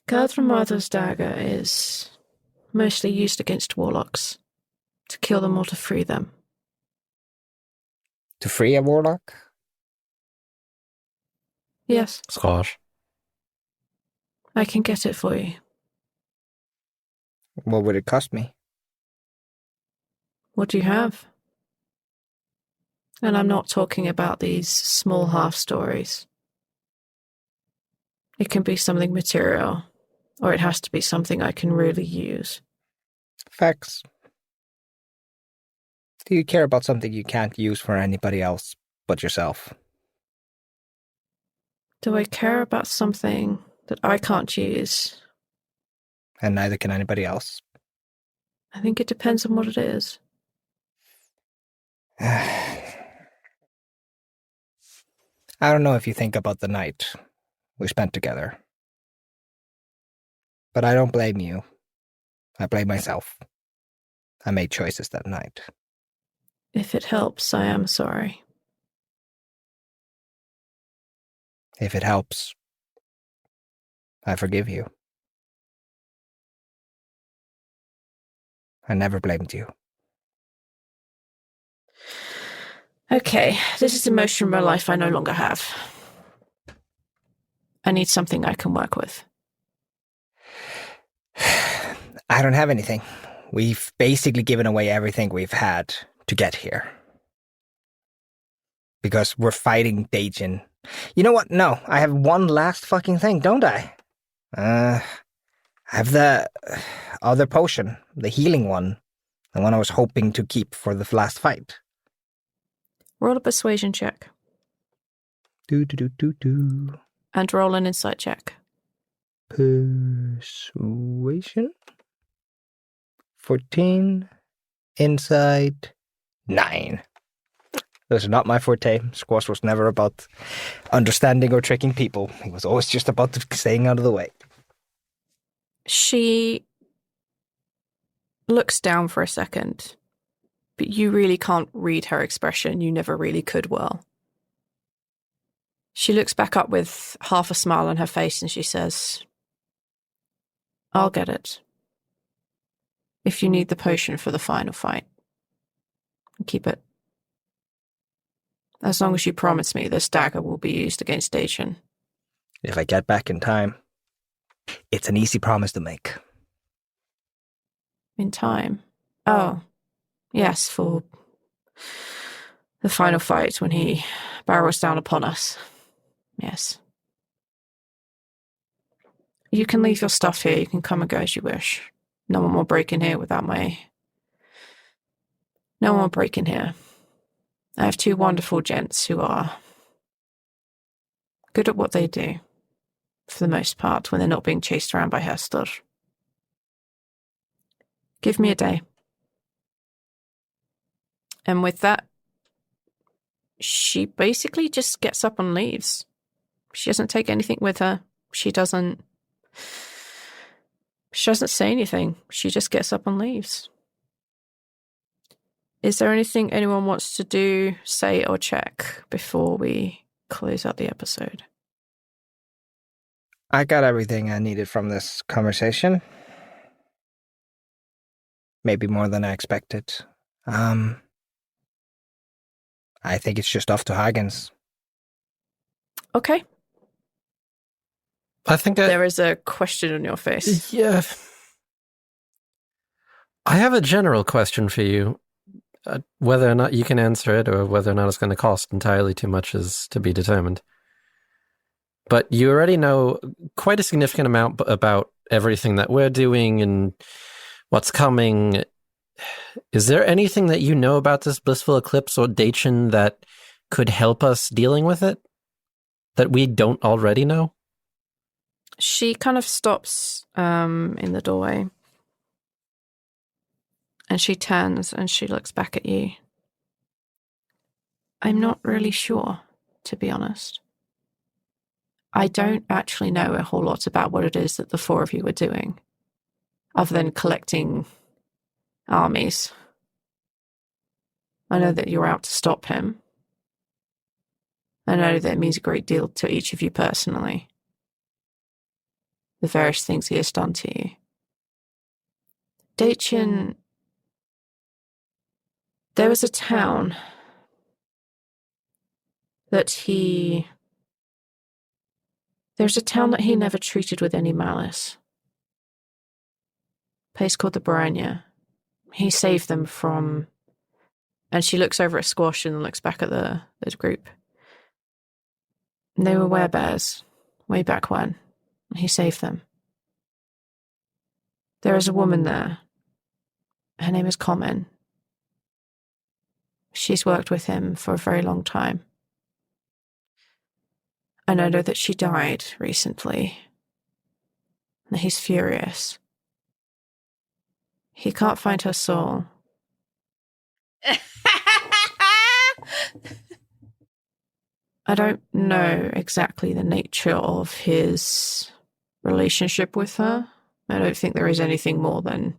Galdramada's dagger is mostly used against warlocks, to kill them or to free them. To free a warlock? Yes, Squash. I can get it for you. What would it cost me? What do you have? And I'm not talking about these small half-stories. It can be something material, or it has to be something I can really use. Facts. Do you care about something you can't use for anybody else but yourself? Do I care about something that I can't use? And neither can anybody else. I think it depends on what it is. I don't know if you think about the night we spent together. But I don't blame you. I blame myself. I made choices that night. If it helps, I am sorry. If it helps, I forgive you. I never blamed you. Okay, this is emotion in my life I no longer have. I need something I can work with. I don't have anything. We've basically given away everything we've had to get here. Because we're fighting Dajin. You know what? No, I have one last fucking thing, don't I? I have the other potion, the healing one. The one I was hoping to keep for the last fight. Roll a persuasion check. Do. And roll an insight check. Persuasion? 14. Insight. 9. Those are not my forte. Squash was never about understanding or tricking people. He was always just about staying out of the way. She looks down for a second, but you really can't read her expression. You never really could well. She looks back up with half a smile on her face and she says, I'll get it. If you need the potion for the final fight, keep it. As long as you promise me this dagger will be used against Dacian. If I get back in time, it's an easy promise to make. In time? Oh, yes, for the final fight when he barrels down upon us. Yes. You can leave your stuff here. You can come and go as you wish. No one will break in here without my... No one will break in here. I have 2 wonderful gents who are good at what they do, for the most part, when they're not being chased around by Hester. Give me a day. And with that, she basically just gets up and leaves. She doesn't take anything with her. She doesn't say anything. She just gets up and leaves. Is there anything anyone wants to do, say, or check before we close out the episode? I got everything I needed from this conversation. Maybe more than I expected. I think it's just off to Hagen's. Okay. I think there is a question on your face. Yeah. I have a general question for you. Whether or not you can answer it or whether or not it's going to cost entirely too much is to be determined. But you already know quite a significant amount about everything that we're doing and what's coming. Is there anything that you know about this blissful eclipse or Dacian that could help us dealing with it that we don't already know? She kind of stops in the doorway. And she turns and she looks back at you. I'm not really sure, to be honest. I don't actually know a whole lot about what it is that the 4 of you are doing, other than collecting armies. I know that you're out to stop him. I know that it means a great deal to each of you personally. The various things he has done to you. Dacian... There was a town that he never treated with any malice. A place called the Baranya. He saved them from And she looks over at Squash and looks back at the group. They were werebears way back when. He saved them. There is a woman there. Her name is Common. She's worked with him for a very long time. And I know that she died recently. And he's furious. He can't find her soul. I don't know exactly the nature of his relationship with her. I don't think there is anything more than...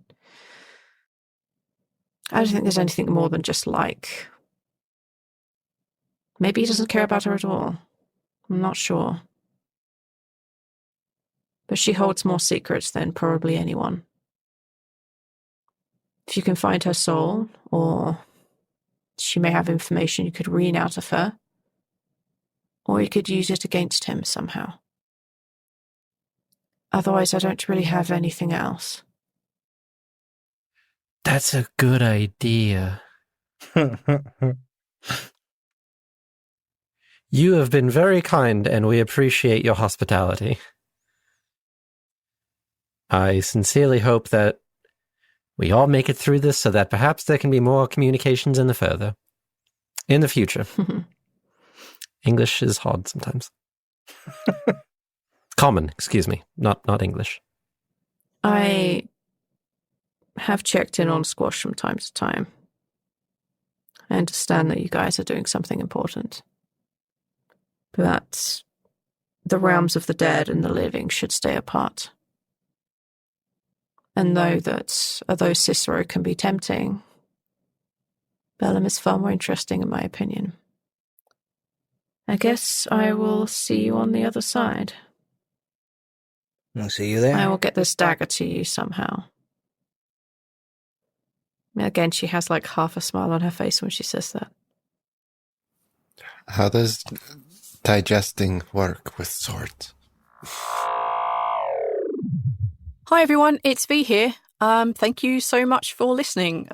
I don't think there's anything more than just like... Maybe he doesn't care about her at all. I'm not sure. But she holds more secrets than probably anyone. If you can find her soul, or she may have information you could read out of her, or you could use it against him somehow. Otherwise, I don't really have anything else. That's a good idea. You have been very kind, and we appreciate your hospitality. I sincerely hope that we all make it through this so that perhaps there can be more communications in the future. English is hard sometimes. Common, excuse me, not English. I have checked in on Squash from time to time. I understand that you guys are doing something important. But the realms of the dead and the living should stay apart. And although Cicero can be tempting, Bellum is far more interesting in my opinion. I guess I will see you on the other side. I'll see you there. I will get this dagger to you somehow. Again, she has like half a smile on her face when she says that. How does digesting work with swords? Hi everyone, it's V here. Thank you so much for listening.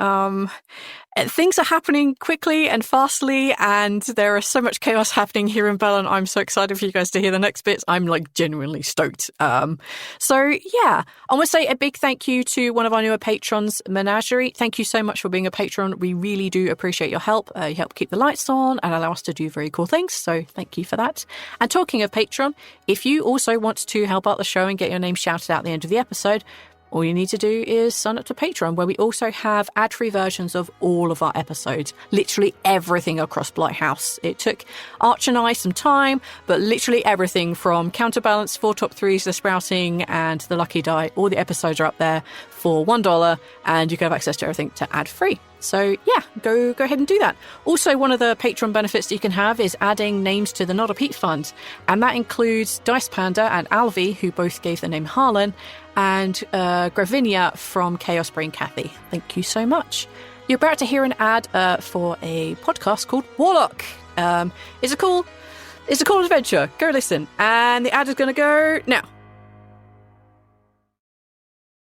Things are happening quickly and fastly, and there is so much chaos happening here in Bellum. I'm so excited for you guys to hear the next bits. I'm like genuinely stoked. So yeah, I want to say a big thank you to one of our newer patrons, Menagerie. Thank you so much for being a patron. We really do appreciate your help. You help keep the lights on and allow us to do very cool things. So thank you for that. And talking of Patreon, if you also want to help out the show and get your name shouted out at the end of the episode, all you need to do is sign up to Patreon, where we also have ad-free versions of all of our episodes. Literally everything across Blighthouse. It took Arch and I some time, but literally everything from Counterbalance, 4 Top 3s, The Sprouting, and The Lucky Die. All the episodes are up there for $1, and you can have access to everything to ad-free. So yeah, go ahead and do that. Also, one of the Patreon benefits that you can have is adding names to the Not a Pete Fund. And that includes Dice Panda and Alvi, who both gave the name Harlan, and Gravinia from Chaos Brain Kathy. Thank you so much. You're about to hear an ad for a podcast called Warlock. It's a cool adventure. Go listen. And the ad is going to go now.